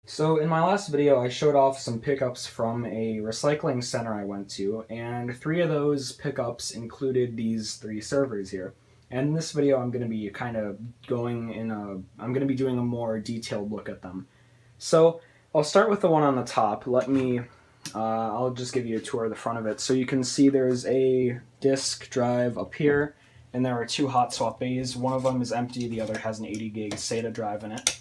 So in my last video, I showed off some pickups from a recycling center I went to, and 3 of those pickups included these 3 servers here. And in this video, I'm going to be I'm going to be doing a more detailed look at them. So I'll start with the one on the top. I'll just give you a tour of the front of it. So you can see there's a disk drive up here, and there are 2 hot swap bays. One of them is empty, the other has an 80 gig SATA drive in it.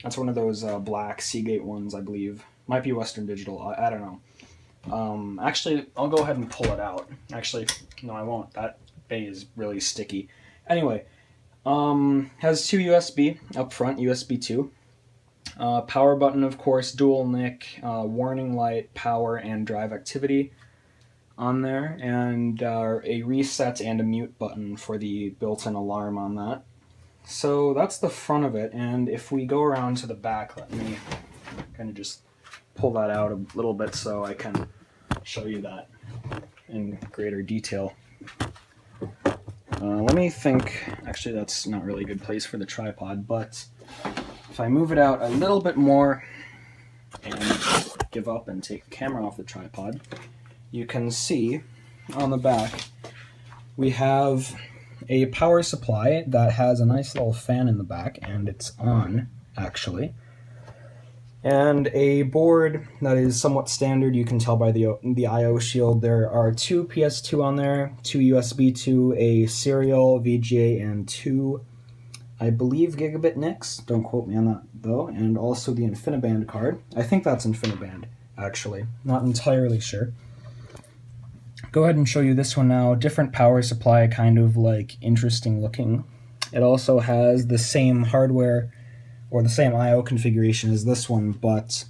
That's one of those black Seagate ones, I believe. Might be Western Digital. I don't know. Actually, I'll go ahead and pull it out. Actually, no, I won't. That bay is really sticky. Anyway, has 2 USB up front, USB 2. Power button, of course, dual NIC, warning light, power, and drive activity on there, and a reset and a mute button for the built-in alarm on that. So that's the front of it, and if we go around to the back, let me kind of just pull that out a little bit so I can show you that in greater detail. Let me think. Actually, that's not really a good place for the tripod, but if I move it out a little bit more and give up and take the camera off the tripod, you can see on the back we have a power supply that has a nice little fan in the back, and it's on, actually. And a board that is somewhat standard, you can tell by the I/O shield. There are 2 PS2 on there, 2 USB 2, a serial VGA, and 2, I believe, gigabit NICs. Don't quote me on that, though. And also the InfiniBand card. I think that's InfiniBand, actually. Not entirely sure. Go ahead and show you this one now. Different power supply, kind of like interesting looking. It also has the same hardware or the same I/O configuration as this one, but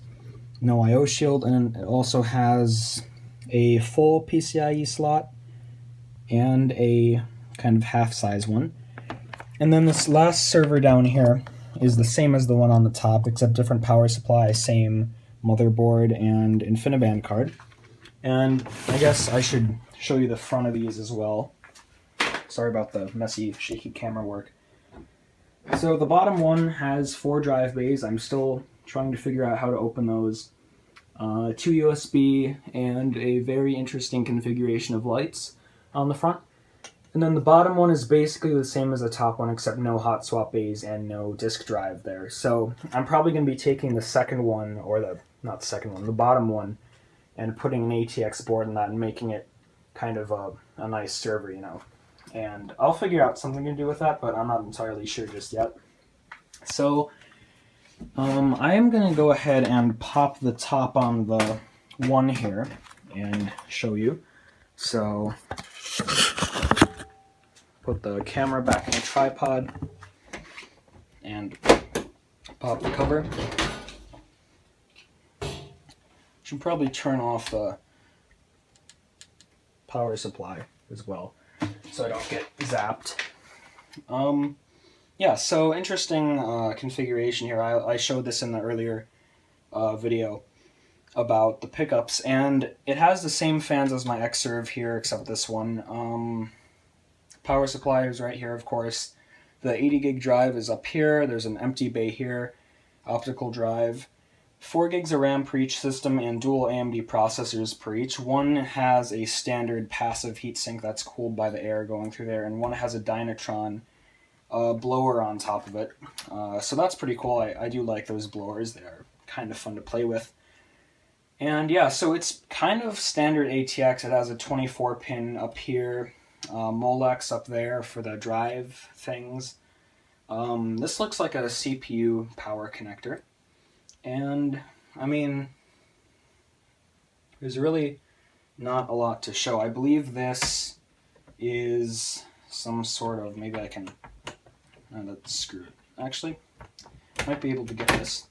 no I/O shield, and it also has a full PCIe slot and a kind of half-size one. And then this last server down here is the same as the one on the top, except different power supply, same motherboard and InfiniBand card. And I guess I should show you the front of these as well. Sorry about the messy, shaky camera work. So the bottom one has 4 drive bays. I'm still trying to figure out how to open those. 2 USB and a very interesting configuration of lights on the front. And then the bottom one is basically the same as the top one, except no hot swap bays and no disk drive there. So I'm probably going to be taking the second one, or the bottom one, and putting an ATX board in that and making it kind of a nice server, you know. And I'll figure out something to do with that, but I'm not entirely sure just yet. So I am going to go ahead and pop the top on the one here and show you. So put the camera back in the tripod and pop the cover. Should probably turn off the power supply as well so I don't get zapped. Yeah, so interesting configuration here. I showed this in the earlier video about the pickups, and it has the same fans as my Xserve here, except this one. Power supply is right here, of course. The 80 gig drive is up here. There's an empty bay here. Optical drive. 4 gigs of RAM per each system and dual AMD processors per each. One has a standard passive heatsink that's cooled by the air going through there, and one has a Dynatron blower on top of it. So that's pretty cool. I do like those blowers. They're kind of fun to play with. And yeah, so it's kind of standard ATX. It has a 24-pin up here, Molex up there for the drive things. This looks like a CPU power connector. And, I mean, there's really not a lot to show. I believe this is some sort of, maybe I can, let's screw it. Actually, might be able to get this.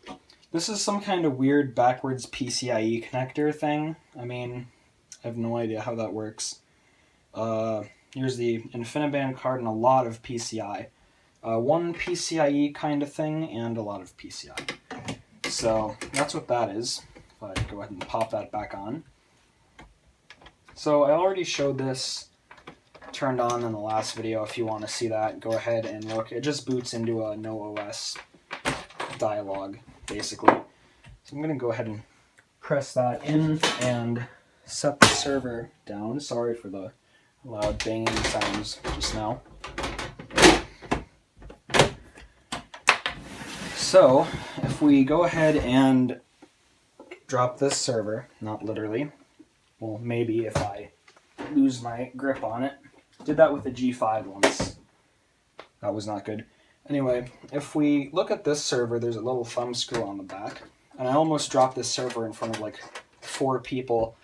This is some kind of weird backwards PCIe connector thing. I mean, I have no idea how that works. Here's the InfiniBand card and a lot of PCI. One PCIe kind of thing and a lot of PCI. So that's what that is. If I go ahead and pop that back on. So I already showed this turned on in the last video. If you want to see that, go ahead and look. It just boots into a no OS dialog, basically. So I'm going to go ahead and press that in and set the server down. Sorry for the loud banging sounds just now. So if we go ahead and drop this server, not literally, well maybe if I lose my grip on it. Did that with the G5 once. That was not good. Anyway, if we look at this server, there's a little thumb screw on the back. And I almost dropped this server in front of like 4 people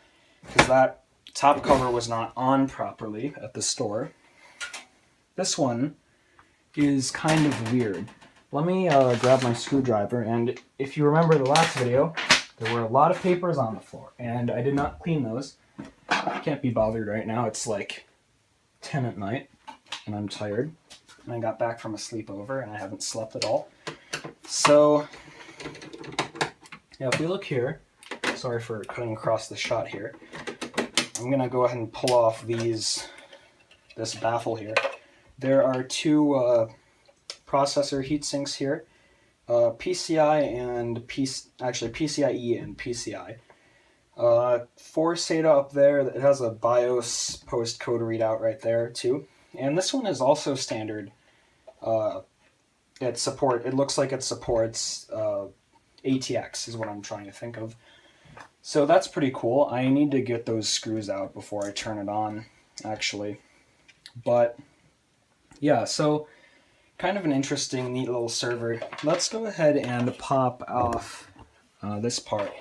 because that top cover was not on properly at the store. This one is kind of weird. Let me grab my screwdriver, and if you remember the last video, there were a lot of papers on the floor, and I did not clean those. I can't be bothered right now. It's like 10 at night, and I'm tired. And I got back from a sleepover, and I haven't slept at all. So, yeah, if we look here, sorry for cutting across the shot here. I'm going to go ahead and pull off this baffle here. There are 2 processor heat sinks here, PCI and PCIe and PCI. 4 SATA up there. It has a BIOS postcode readout right there too. And this one is also standard. It looks like it supports ATX is what I'm trying to think of. So that's pretty cool. I need to get those screws out before I turn it on, actually. But yeah, so kind of an interesting, neat little server. Let's go ahead and pop off this part,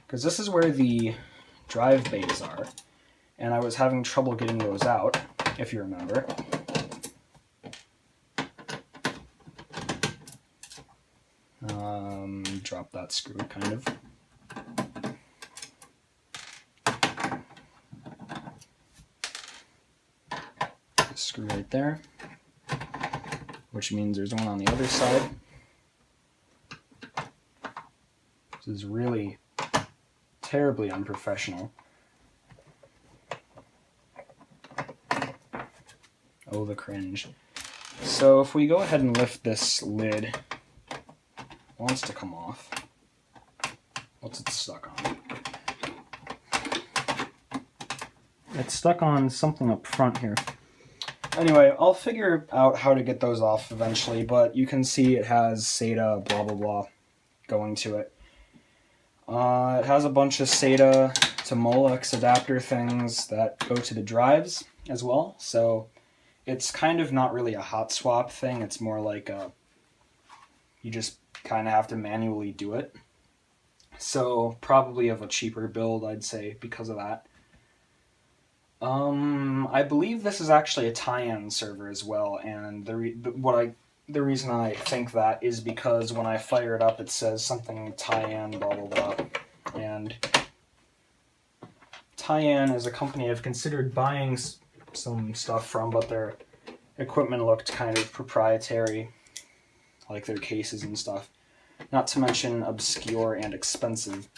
because this is where the drive bays are, and I was having trouble getting those out, if you remember. Drop that screw, kind of. Screw right there, which means there's one on the other side. This is really terribly unprofessional. Oh, the cringe. So if we go ahead and lift this lid, it wants to come off. What's it stuck on? It's stuck on something up front here. Anyway, I'll figure out how to get those off eventually, but you can see it has SATA blah blah blah going to it. It has a bunch of SATA to Molex adapter things that go to the drives as well, so it's kind of not really a hot swap thing. It's more like you just kind of have to manually do it. So probably of a cheaper build, I'd say, because of that. I believe this is actually a tie-in server as well, and the reason I think that is because when I fire it up, it says something tie-in blah blah blah, and tie-in is a company I've considered buying some stuff from, but their equipment looked kind of proprietary, like their cases and stuff. Not to mention obscure and expensive.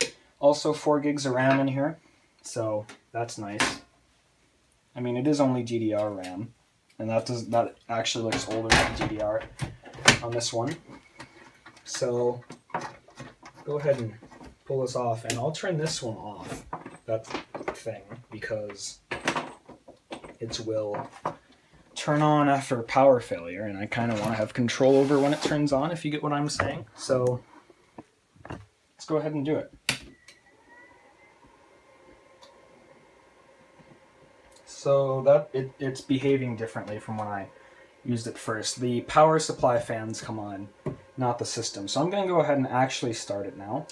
Also 4 gigs of RAM in here, so that's nice. I mean, it is only DDR RAM, and that actually looks older than DDR on this one. So go ahead and pull this off, and I'll turn this one off, that thing, because it will turn on after power failure, and I kind of want to have control over when it turns on, if you get what I'm saying. So let's go ahead and do it. So that it's behaving differently from when I used it first. The power supply fans come on, not the system. So I'm going to go ahead and actually start it now.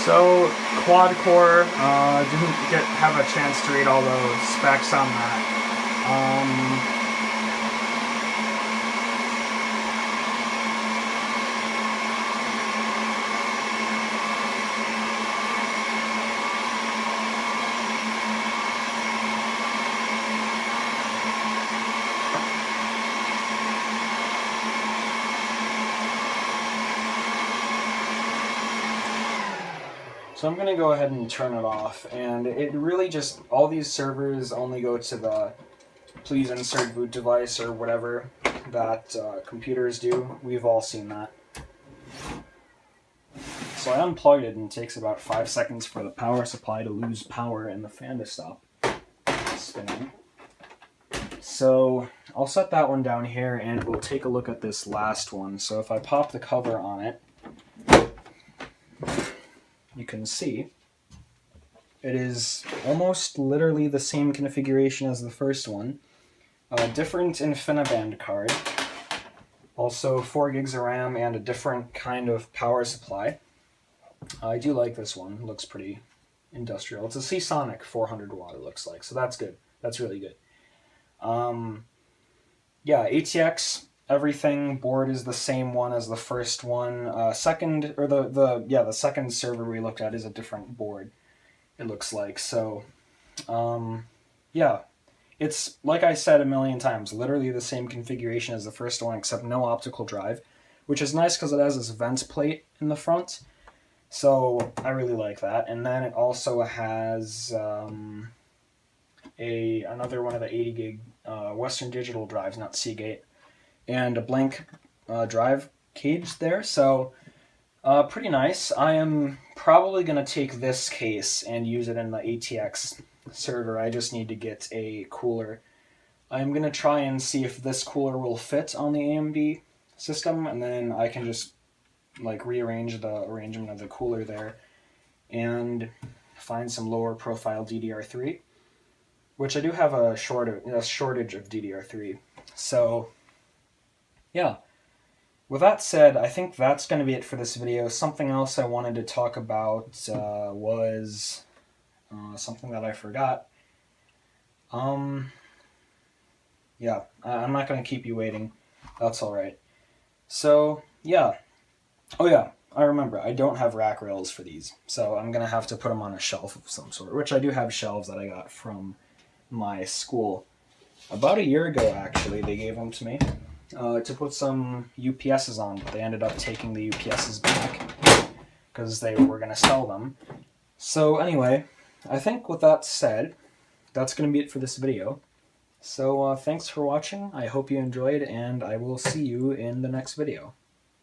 So quad core, didn't have a chance to read all the specs on that. So I'm going to go ahead and turn it off, and it really just, all these servers only go to the please insert boot device or whatever that computers do. We've all seen that. So I unplugged it, and it takes about 5 seconds for the power supply to lose power and the fan to stop spinning. So I'll set that one down here, and we'll take a look at this last one. So if I pop the cover on it, you can see it is almost literally the same configuration as the first one. Different InfiniBand card, also 4 gigs of RAM and a different kind of power supply. I do like this one, it looks pretty industrial. It's a Seasonic 400 watt it looks like, so that's good. That's really good. Yeah, ATX, everything, board is the same one as the first one. The second server we looked at is a different board, it looks like. So, yeah, it's, like I said a million times, literally the same configuration as the first one, except no optical drive, which is nice because it has this vent plate in the front. So I really like that. And then it also has another one of the 80 gig Western Digital drives, not Seagate, and a blank drive cage there. So pretty nice. I am probably going to take this case and use it in the ATX server. I just need to get a cooler. I'm going to try and see if this cooler will fit on the AMD system, and then I can just like rearrange the arrangement of the cooler there and find some lower profile DDR3, which I do have a shortage of DDR3. So yeah, with that said, I think that's going to be it for this video. Something else I wanted to talk about was something that I forgot. Yeah, I'm not going to keep you waiting. That's alright. So yeah. Oh yeah, I remember, I don't have rack rails for these, so I'm going to have to put them on a shelf of some sort, which I do have shelves that I got from my school. About a year ago, actually, they gave them to me to put some UPSs on, but they ended up taking the UPSs back because they were going to sell them. So anyway, I think with that said, that's going to be it for this video. So thanks for watching, I hope you enjoyed, and I will see you in the next video.